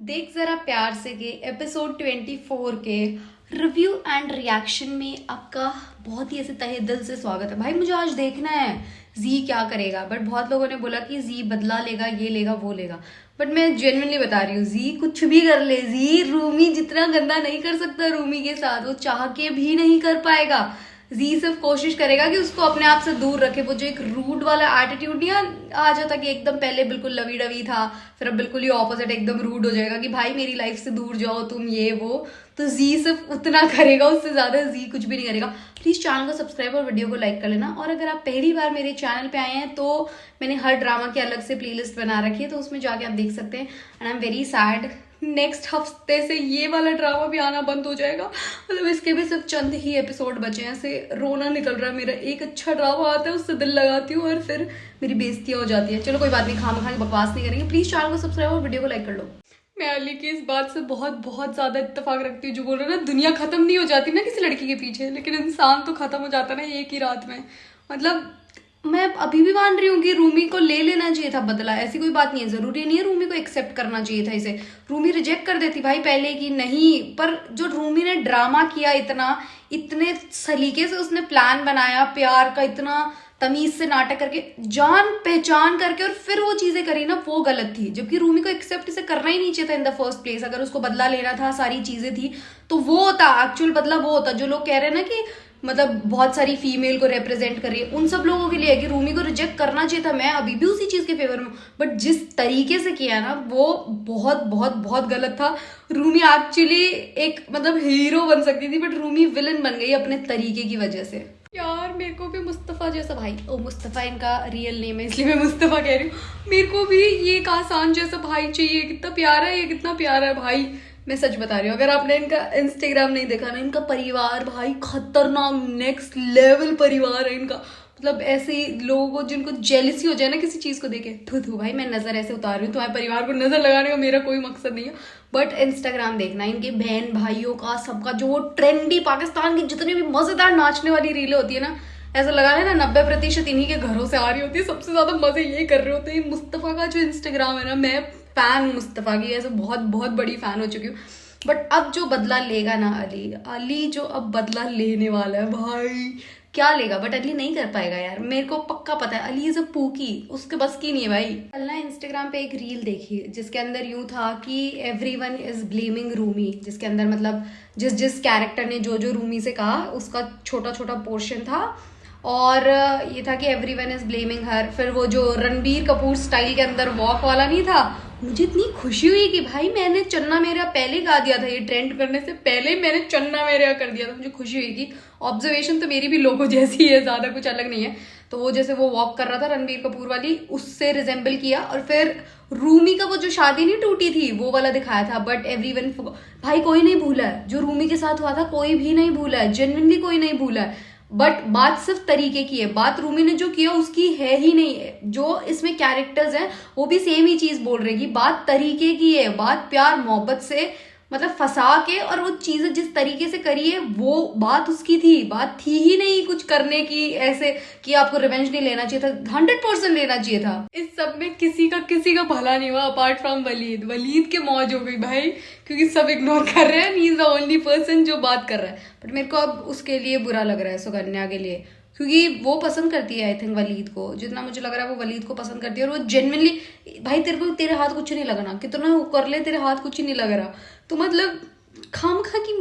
देख जरा प्यार से के एपिसोड 24 के रिव्यू एंड रिएक्शन में आपका बहुत ही ऐसे तहे दिल से स्वागत है। भाई मुझे आज देखना है जी क्या करेगा, बट बहुत लोगों ने बोला कि जी बदला लेगा, ये लेगा वो लेगा, बट मैं जेन्युइनली बता रही हूँ जी कुछ भी कर ले, जी रूमी जितना गंदा नहीं कर सकता रूमी के साथ, वो चाह के भी नहीं कर पाएगा। जी सिर्फ कोशिश करेगा कि उसको अपने आप से दूर रखे। वो जो एक रूड वाला एटीट्यूड नहीं आ जाता कि एकदम पहले बिल्कुल लवी डवी था, फिर अब बिल्कुल ही ऑपोजिट एकदम रूड हो जाएगा कि भाई मेरी लाइफ से दूर जाओ तुम, ये वो। तो जी सिर्फ उतना करेगा, उससे ज्यादा जी कुछ भी नहीं करेगा। प्लीज चैनल को सब्सक्राइब और वीडियो को लाइक कर लेना। और अगर आप पहली बार मेरे चैनल पे आए हैं तो मैंने हर ड्रामा की अलग से प्लेलिस्ट बना रखी है, तो उसमें जाके आप देख सकते हैं। And I am very sad, next हफ्ते से ये वाला ड्रामा भी आना बंद हो जाएगा। मतलब इसके भी सिर्फ चंद ही एपिसोड बचे हैं। ऐसे रोना निकल रहा है मेरा। एक अच्छा ड्रामा आता है उससे दिल लगाती हूँ और फिर मेरी बेइज्जती हो जाती है। चलो कोई बात नहीं, खाम खा बकवास नहीं करेंगे। प्लीज चैनल को सब्सक्राइब और वीडियो को लाइक कर लो। मैं अली की इस बात से बहुत बहुत ज्यादा इत्तेफाक रखती हूँ जो बोल रहे ना, दुनिया खत्म नहीं हो जाती ना किसी लड़की के पीछे, लेकिन इंसान तो खत्म हो जाता ना एक ही रात में। मतलब मैं अभी भी मान रही हूँ कि रूमी को ले लेना चाहिए था बदला। ऐसी कोई बात नहीं है, जरूरी नहीं है रूमी को एक्सेप्ट करना चाहिए था इसे। रूमी रिजेक्ट कर देती भाई पहले की नहीं, पर जो रूमी ने ड्रामा किया इतने सलीके से उसने प्लान बनाया, प्यार का इतना तमीज से नाटक करके, जान पहचान करके, और फिर वो चीजें करी ना, वो गलत थी। जबकि रूमी को एक्सेप्ट इसे करना ही नहीं चाहिए था इन द फर्स्ट प्लेस। अगर उसको बदला लेना था, सारी चीजें थी, तो वो होता एक्चुअल बदला, वो होता। जो लोग कह रहे हैं ना कि मतलब बहुत सारी फीमेल को रिप्रेजेंट कर रही है, उन सब लोगों के लिए है कि रूमी को रिजेक्ट करना चाहिए था। मैं अभी भी उसी चीज के फेवर में, बट जिस तरीके से किया ना वो बहुत बहुत बहुत गलत था। रूमी एक्चुअली एक मतलब हीरो बन सकती थी, बट रूमी विलन बन गई अपने तरीके की वजह से। यार मेरे को भी मुस्तफा जैसा भाई, ओ मुस्तफा इनका रियल नेम है इसलिए मैं मुस्तफा कह रही हूँ, मेरे को भी ये एक आसान जैसा भाई चाहिए। कितना प्यारा है ये, कितना प्यारा है भाई। मैं सच बता रही हूँ, अगर आपने इनका इंस्टाग्राम नहीं देखा ना, इनका परिवार भाई खतरनाक नेक्स्ट लेवल परिवार है इनका। मतलब ऐसे लोगों को जिनको जेलसी हो जाए ना किसी चीज को देखे, थू थू भाई मैं नजर ऐसे उतार रही हूँ, तुम्हारे परिवार को नजर लगाने का मेरा कोई मकसद नहीं है। बट इंस्टाग्राम देखना, इनके बहन भाइयों का सबका जो वो ट्रेंडी पाकिस्तान की जितनी भी मजेदार नाचने वाली रीलें होती है ना, ऐसा लगा है ना 90% इन्हीं के घरों से आ रही होती है। सबसे ज्यादा मजे ये कर रहे होते हैं। मुस्तफा का जो इंस्टाग्राम है ना, मैं फैन हूँ मुस्तफा की, ऐसे बहुत बहुत बड़ी फैन हो चुकी हूँ। बट अब जो बदला लेगा ना अली जो अब बदला लेने वाला है भाई, क्या लेगा। बट अली नहीं कर पाएगा यार, मेरे को पक्का पता है। अली इज अ पूकी, उसके बस की नहीं है भाई। कल ना इंस्टाग्राम पे एक रील देखी जिसके अंदर यूं था कि एवरीवन इज ब्लेमिंग रूमी, जिसके अंदर मतलब जिस जिस कैरेक्टर ने जो जो रूमी से कहा उसका छोटा छोटा पोर्शन था। और ये था कि एवरीवन इज ब्लेमिंग हर। फिर वो जो रणबीर कपूर स्टाइल के अंदर वॉक वाला नहीं था, मुझे इतनी खुशी हुई कि भाई मैंने चन्ना मेरा पहले गा दिया था, ये ट्रेंड करने से पहले मैंने चन्ना मेरा कर दिया था। मुझे खुशी हुई कि ऑब्जर्वेशन तो मेरी भी लोगों जैसी है, ज्यादा कुछ अलग नहीं है। तो वो जैसे वो वॉक कर रहा था रणबीर कपूर वाली, उससे रिजेंबल किया। और फिर रूमी का वो जो शादी नहीं टूटी थी वो वाला दिखाया था। बट एवरीवन भाई कोई नहीं भूला है जो रूमी के साथ हुआ था, कोई भी नहीं भूला है, जेन्युइनली कोई नहीं भूला है। बट बात सिर्फ तरीके की है, बात रूमी ने जो किया उसकी है ही नहीं है। जो इसमें कैरेक्टर्स हैं वो भी सेम ही चीज बोल रहे कि बात तरीके की है, बात प्यार मोहब्बत से मतलब फंसा के, और वो चीजें जिस तरीके से करी है वो बात उसकी थी। बात थी ही नहीं कुछ करने की ऐसे कि आपको रिवेंज नहीं लेना चाहिए था, 100% लेना चाहिए था। इस सब में किसी का भला नहीं हुआ अपार्ट फ्रॉम वलीद। वलीद के मौज हो गई भाई, क्योंकि सब इग्नोर कर रहे हैं, he is the only person जो बात कर रहा है। बट मेरे को अब उसके लिए बुरा लग रहा है, सुकन्या के लिए, क्योंकि वो पसंद करती है आई थिंक वलीद को। जितना मुझे लग रहा है वो वलीद को पसंद करती है। और वो जेन्युइनली भाई तेरे हाथ कुछ नहीं लगना, कितना वो कर ले तेरे हाथ कुछ ही नहीं लग रहा। तो मतलब खामखा की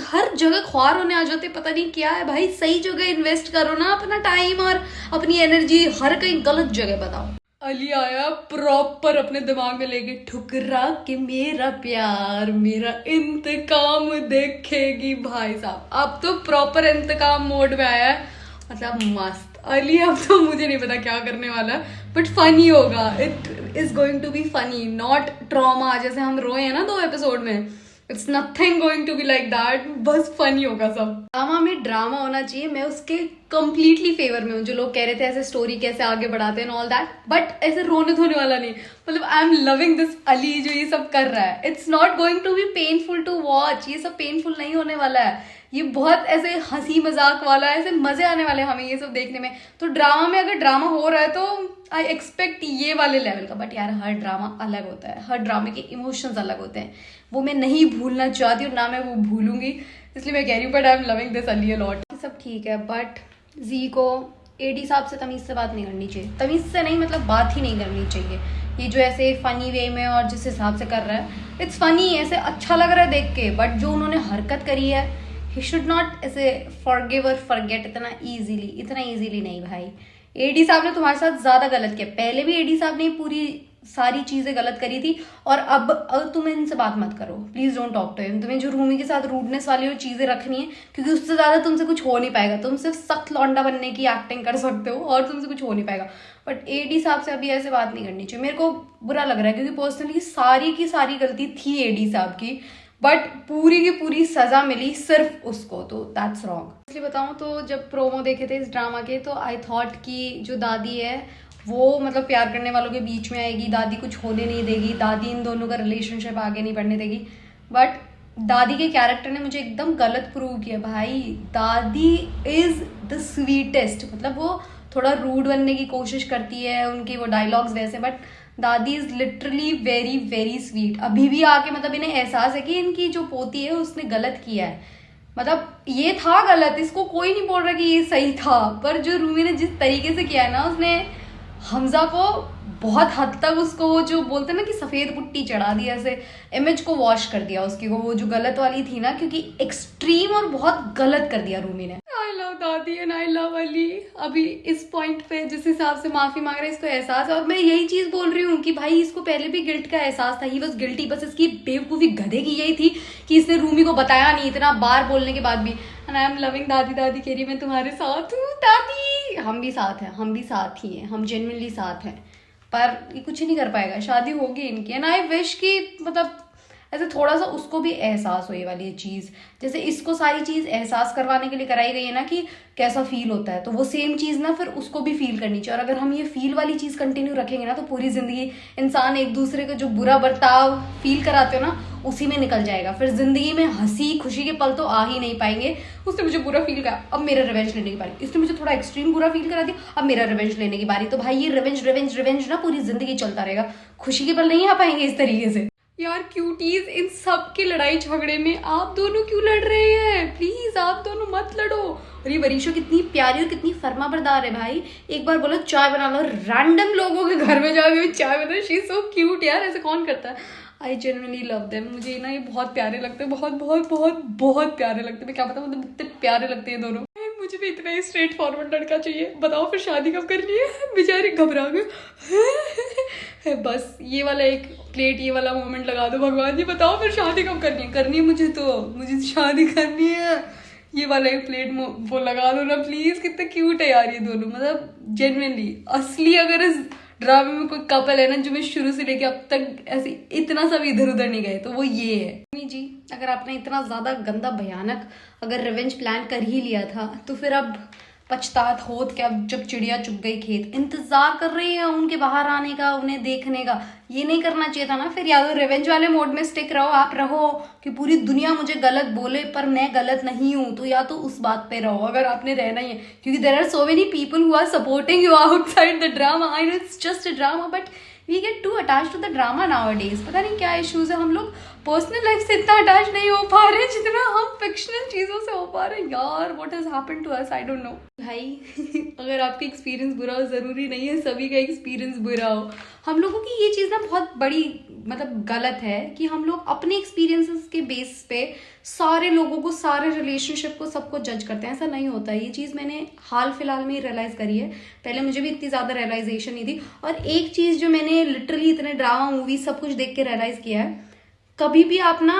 हर जगह ख्वार होने आ जाते, पता नहीं क्या है भाई। सही जगह इन्वेस्ट करो ना अपना टाइम और अपनी एनर्जी, हर कहीं गलत जगह बताओ। अली आया प्रॉपर अपने दिमाग में लेके, ठुकरा के मेरा प्यार मेरा इंतकाम देखेगी भाई साहब। अब तो प्रॉपर इंतकाम मोड में आया है, मतलब मस्त अली। अब तो मुझे नहीं पता क्या करने वाला है, बट फनी होगा। It is going to be funny, not trauma जैसे हम रोए हैं ना 2 एपिसोड में। It's nothing going to be like that, बस फनी होगा सब। ड्रामा में ड्रामा होना चाहिए, मैं उसके कंप्लीटली फेवर में हूँ। जो लोग कह रहे थे ऐसे स्टोरी कैसे आगे बढ़ाते हैं ऑल दैट, बट ऐसे रोने धोने वाला नहीं। मतलब I am loving this Ali जो ये सब कर रहा है। It's not going to be painful to watch. ये सब पेनफुल नहीं होने वाला है, ये बहुत ऐसे हंसी मजाक वाला, ऐसे मजे आने वाले हैं हमें ये सब देखने में। तो ड्रामा में अगर ड्रामा हो रहा है तो आई एक्सपेक्ट ये वाले लेवल का। बट यार हर ड्रामा अलग होता है, हर ड्रामे के इमोशंस अलग होते हैं, वो मैं नहीं भूलना चाहती हूँ, ना मैं वो भूलूंगी, इसलिए मैं कह रही हूँ। But I am loving this Ali a lot. सब ठीक है, बट जी को एडी साहब से तमीज से बात नहीं करनी चाहिए। तमीज से नहीं, मतलब बात ही नहीं करनी चाहिए। ये जो ऐसे फनी वे में और जिस हिसाब से कर रहा है, इट्स फनी, ऐसे अच्छा लग रहा है देख के, बट जो उन्होंने हरकत करी है, ही शुड नॉट ऐसे फॉरगिव और फॉरगेट इतना इजीली नहीं भाई। एडी साहब ने तुम्हारे साथ ज्यादा गलत किया। पहले भी एडी साहब ने पूरी सारी चीजें गलत करी थी, और अब तुम इनसे बात मत करो, please don't talk to him. तुम्हें जो रूमी के साथ रूडनेस वाली और चीजें रखनी है, क्योंकि उससे ज्यादा तुमसे कुछ हो नहीं पाएगा। तुम सिर्फ सख्त लौंडा बनने की एक्टिंग कर सकते हो और तुमसे कुछ हो नहीं पाएगा। बट एडी साहब से अभी ऐसे बात नहीं करनी चाहिए। मेरे को बुरा लग रहा है, क्योंकि पर्सनली सारी की सारी गलती थी एडी साहब की, बट पूरी की पूरी सजा मिली सिर्फ उसको, तो दैट्स रॉन्ग। इसलिए बताऊं तो जब प्रोमो देखे थे इस ड्रामा के, तो आई थॉट कि जो दादी है वो मतलब प्यार करने वालों के बीच में आएगी, दादी कुछ होने नहीं देगी, दादी इन दोनों का रिलेशनशिप आगे नहीं बढ़ने देगी। बट दादी के कैरेक्टर ने मुझे एकदम गलत प्रूव किया भाई। दादी इज द स्वीटेस्ट। मतलब वो थोड़ा रूड बनने की कोशिश करती है, उनके वो डायलॉग्स वैसे, बट दादी is literally very very sweet. अभी भी आके मतलब इन्हें एहसास है कि इनकी जो पोती है उसने गलत किया है। मतलब ये था गलत, इसको कोई नहीं बोल रहा कि ये सही था, पर जो रूमी ने जिस तरीके से किया है ना, उसने हमजा को बहुत हद तक उसको वो जो बोलते हैं ना कि सफेद पुट्टी चढ़ा दिया, ऐसे इमेज को वॉश कर दिया उसकी, वो जो गलत वाली थी ना, क्योंकि एक्सट्रीम और बहुत गलत कर दिया रूमी ने। आई लव दादी एंड आई लव अली। अभी इस पॉइंट पे जिस हिसाब से माफी मांग रहा है, इसको एहसास है, और मैं यही चीज बोल रही हूँ कि भाई इसको पहले भी गिल्ट का एहसास था, ही वाज गिल्टी। बस इसकी बेवकूफी गधे की यही थी कि इसने रूमी को बताया नहीं, इतना बार बोलने के बाद भी। एंड आई एम लविंग दादी। दादी कह रही मैं तुम्हारे साथ हूँ दादी। हम भी साथ हैं, हम भी साथ ही हैं, हम जेन्युइनली साथ हैं, पर ये कुछ नहीं कर पाएगा, शादी होगी इनकी। एंड आई विश कि मतलब ऐसे थोड़ा सा उसको भी एहसास हो ये वाली चीज, जैसे इसको सारी चीज एहसास करवाने के लिए कराई गई है ना कि कैसा फील होता है, तो वो सेम चीज ना फिर उसको भी फील करनी चाहिए। और अगर हम ये फील वाली चीज कंटिन्यू रखेंगे ना, तो पूरी जिंदगी इंसान एक दूसरे को जो बुरा बर्ताव फील कराते हो ना, उसी में निकल जाएगा। फिर जिंदगी में हंसी खुशी के पल तो आ ही नहीं पाएंगे। उसने मुझे बुरा फील करा, अब मेरा रिवेंज लेने की बारी। इसने मुझे थोड़ा एक्सट्रीम बुरा फील करा दिया, अब मेरा रिवेंज लेने की बारी। तो भाई ये रिवेंज रिवेंज रिवेंज ना पूरी जिंदगी चलता रहेगा, खुशी के पल नहीं आ पाएंगे इस तरीके से। यार क्यूटीज, इन सब की लड़ाई झगड़े में आप दोनों क्यों लड़ रहे हैं? प्लीज आप दोनों मत लड़ो। और ये वरीशो कितनी प्यारी और कितनी फर्माबरदार है भाई। एक बार बोलो चाय बना लो, रैंडम लोगों के घर में जाके चाय बना, शी इज सो क्यूट यार, ऐसे कौन करता है? I genuinely love them. मुझे ना ये बहुत प्यारे लगते हैं, बहुत बहुत बहुत बहुत प्यारे लगते हैं। मैं क्या बताऊँ, मतलब इतने प्यारे लगते हैं दोनों। मुझे भी इतना ही स्ट्रेट फॉरवर्ड लड़का चाहिए। बताओ फिर शादी कब करनी है? बेचारी घबरा गए। बस ये वाला एक प्लेट, ये वाला मोमेंट लगा दो भगवान जी। बताओ फिर शादी कब करनी है? करनी है मुझे, तो मुझे शादी करनी है। ये वाला एक प्लेट वो लगा दो ना प्लीज। कितने क्यूट है यार ये दोनों, मतलब जेन्युइनली असली। अगर इस ड्रामे में कोई कपल है ना जो मैं शुरू से लेके अब तक ऐसे इतना सब इधर उधर नहीं गए, तो वो ये है। जी अगर आपने इतना ज्यादा गंदा भयानक अगर रिवेंज प्लान कर ही लिया था, तो फिर अब पछतात होत क्या जब चिड़िया चुग गई खेत। इंतजार कर रही है उनके बाहर आने का, उन्हें देखने का। ये नहीं करना चाहिए था ना फिर। या तो रिवेंज वाले मोड में स्टिक रहो, आप रहो कि पूरी दुनिया मुझे गलत बोले पर मैं गलत नहीं हूं, तो या तो उस बात पे रहो अगर आपने रहना ही है। क्योंकि there are so many people who are supporting you outside the drama. I know it's just a drama, but we get to attach to the drama nowadays. पता नहीं क्या इश्यूज है, हम लोग पर्सनल लाइफ से इतना अटैच नहीं हो पा रहे जितना हम फिक्शनल चीजों से हो पा रहे हैं। यार what has happened to us, I don't know. भाई अगर आपका एक्सपीरियंस बुरा हो, जरूरी नहीं है सभी का एक्सपीरियंस बुरा हो। हम लोगों की ये चीज ना बहुत बड़ी मतलब गलत है कि हम लोग अपने एक्सपीरियंसेस के बेस पे सारे लोगों को, सारे रिलेशनशिप को, सबको जज करते हैं। ऐसा नहीं होता है। ये चीज मैंने हाल फिलहाल में ही रियलाइज करी है। पहले मुझे भी इतनी ज्यादा रियलाइजेशन नहीं थी। और एक चीज जो मैंने लिटरली इतने ड्रामा मूवी सब कुछ देख के रियलाइज किया है, कभी भी आप ना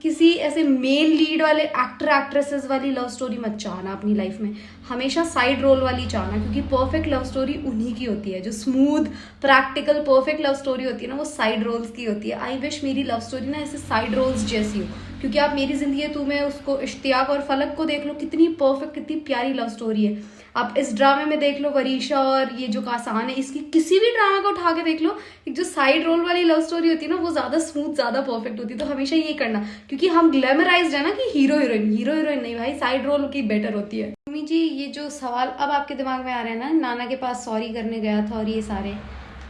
किसी ऐसे मेन लीड वाले एक्टर एक्ट्रेसेस वाली लव स्टोरी मत चाहना अपनी लाइफ में। हमेशा साइड रोल वाली चाहना, क्योंकि परफेक्ट लव स्टोरी उन्हीं की होती है। जो smooth practical perfect love story होती है ना, वो साइड रोल्स की होती है। आई विश मेरी लव स्टोरी ना ऐसे साइड रोल्स जैसी हो। क्योंकि आप मेरी जिंदगी है, तुम्हें उसको इश्तियाक और फलक को देख लो, कितनी परफेक्ट कितनी प्यारी लव स्टोरी है। आप इस ड्रामे में देख लो वरीशा और ये जो कासान है, इसकी किसी भी ड्रामा को उठा के देख लो, एक जो साइड रोल वाली लव स्टोरी होती है ना वो ज्यादा स्मूथ, ज्यादा परफेक्ट होती है। तो हमेशा ये करना, क्योंकि हम ग्लैमराइज्ड है ना कि हीरो हीरोइन नहीं भाई, साइड रोल की बेटर होती है। मम्मी जी ये जो सवाल अब आपके दिमाग में आ रहे हैं ना, नाना के पास सॉरी करने गया था और ये सारे,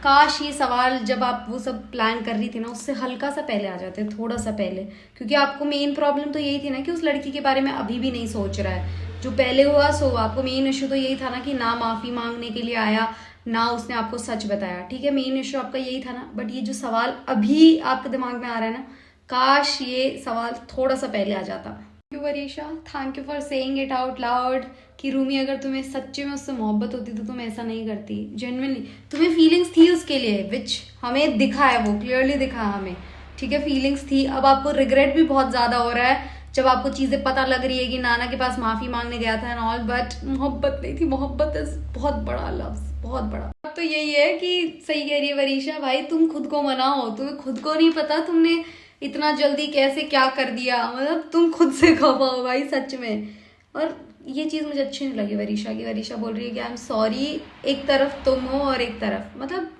काश ये सवाल जब आप वो सब प्लान कर रही थी ना उससे हल्का सा पहले आ जाते, थोड़ा सा पहले, क्योंकि आपको मेन प्रॉब्लम तो यही थी ना कि उस लड़की के बारे में अभी भी नहीं सोच रहा है। जो पहले हुआ सो आपको मेन इशू तो यही था ना कि ना माफी मांगने के लिए आया, ना उसने आपको सच बताया। ठीक है, मेन इशू आपका यही था ना, बट ये जो सवाल अभी आपके दिमाग में आ रहा है ना, काश ये सवाल थोड़ा सा पहले आ जाता। Thank you Varisha, thank you for saying it out loud कि रूमी अगर तुम्हें सच्चे में उससे मोहब्बत होती तो तुम ऐसा नहीं करती। जेन्युइनली तुम्हें फीलिंग्स थी उसके लिए, विच हमें दिखा है, वो क्लियरली दिखा है हमें। ठीक है, फीलिंग्स थी। अब आपको रिग्रेट भी बहुत ज्यादा हो रहा है जब आपको चीजें पता लग रही है कि नाना के पास माफी मांगने गया था एंड ऑल, बट मोहब्बत नहीं थी। मोहब्बत इज बहुत बड़ा लफ्ज, बहुत बड़ा। अब तो यही है कि सही कह रही है वरीशा, भाई तुम खुद को मनाओ, तुम्हें खुद को नहीं पता तुमने इतना जल्दी कैसे क्या कर दिया, मतलब तुम खुद से खपाओ भाई सच में। और ये चीज़ मुझे अच्छी नहीं लगी वरीशा की। वरीशा बोल रही है कि आई एम सॉरी, एक तरफ तुम हो और एक तरफ, मतलब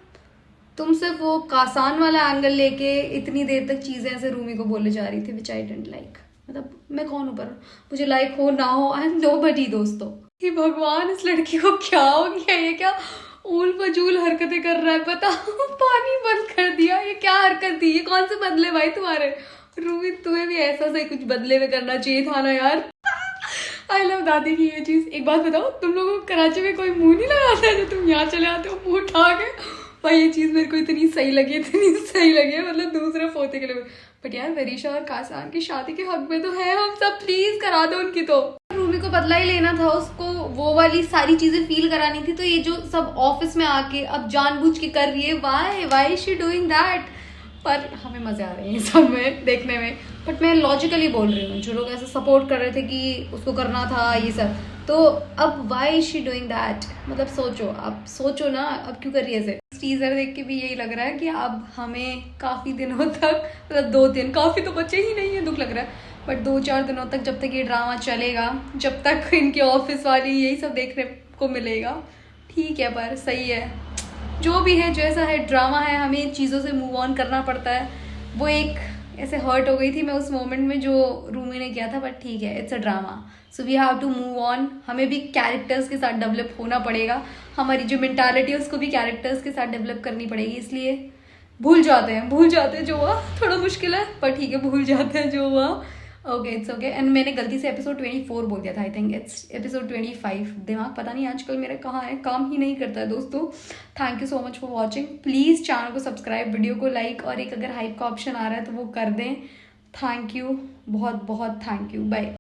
तुम सिर्फ वो कासान वाला एंगल लेके इतनी देर तक चीज़ें ऐसे रूमी को बोले जा रही थी, विच आई डेंट लाइक। मतलब मैं कौन हूँ पर मुझे लाइक हो ना हो, आई एम नोबडी दोस्तों। कि भगवान इस लड़की को क्या हो गया, ये क्या ऊल फजूल हरकतें कर रहा है, पता पानी बंद कर दिया, ये क्या हरकत थी, ये कौन से बदले भाई तुम्हारे। रूमी तुम्हें भी ऐसा सही कुछ बदले में करना चाहिए था ना यार। आई लव दादी की ये चीज। एक बात बताओ, तुम लोगों को कराची में कोई मुंह नहीं लगाता है जो तुम यहाँ चले आते हो मुंह उठा के। भाई ये चीज मेरे को इतनी सही लगी, मतलब दूसरे पोते के लिए। बट यार वरीशा और कासान की शादी के हक में तो है हम सब, प्लीज करा दो उनकी। तो रूमी को बदला ही लेना था, उसको वो वाली सारी चीजें फील करानी थी। तो ये जो सब ऑफिस में आके अब जानबूझ के कर रही है, वाई शी डूइंग दैट। पर हमें मजे आ रहे हैं सब में देखने में। बट मैं लॉजिकली बोल रही हूँ, जो लोग ऐसे सपोर्ट कर रहे थे कि उसको करना था ये सब, तो अब वाई शी डूइंग दैट, मतलब सोचो, अब सोचो ना अब क्यों कर रही है ऐसे। टीजर देख के भी यही लग रहा है कि अब हमें काफी दिनों तक, मतलब 2-3, काफी तो बचे ही नहीं है, दुख लग रहा है, बट 2-4 दिनों तक जब तक ये ड्रामा चलेगा, जब तक इनके ऑफिस वाली यही सब देखने को मिलेगा। ठीक है, पर सही है जो भी है, जैसा है ड्रामा है, हमें इन चीज़ों से मूव ऑन करना पड़ता है। वो एक ऐसे हर्ट हो गई थी मैं उस मोमेंट में जो रूमी ने किया था, बट ठीक है, it's a drama, so we have to move on. हमें भी कैरेक्टर्स के साथ डेवलप होना पड़ेगा, हमारी जो मेंटालिटी है उसको भी कैरेक्टर्स के साथ डेवलप करनी पड़ेगी। इसलिए भूल जाते हैं जो हुआ, थोड़ा मुश्किल है पर ठीक है, भूल जाते हैं जो हुआ। Okay, it's okay. एंड मैंने गलती से एपिसोड 24 बोल दिया था, आई थिंक इट्स एपिसोड 25। दिमाग पता नहीं आजकल मेरा कहाँ है, काम ही नहीं करता है दोस्तों। Thank you so much for watching. Please channel को सब्सक्राइब, वीडियो को लाइक, और एक अगर हाइप का ऑप्शन आ रहा है तो वो कर दें। थैंक यू, बहुत बहुत थैंक यू, बाय।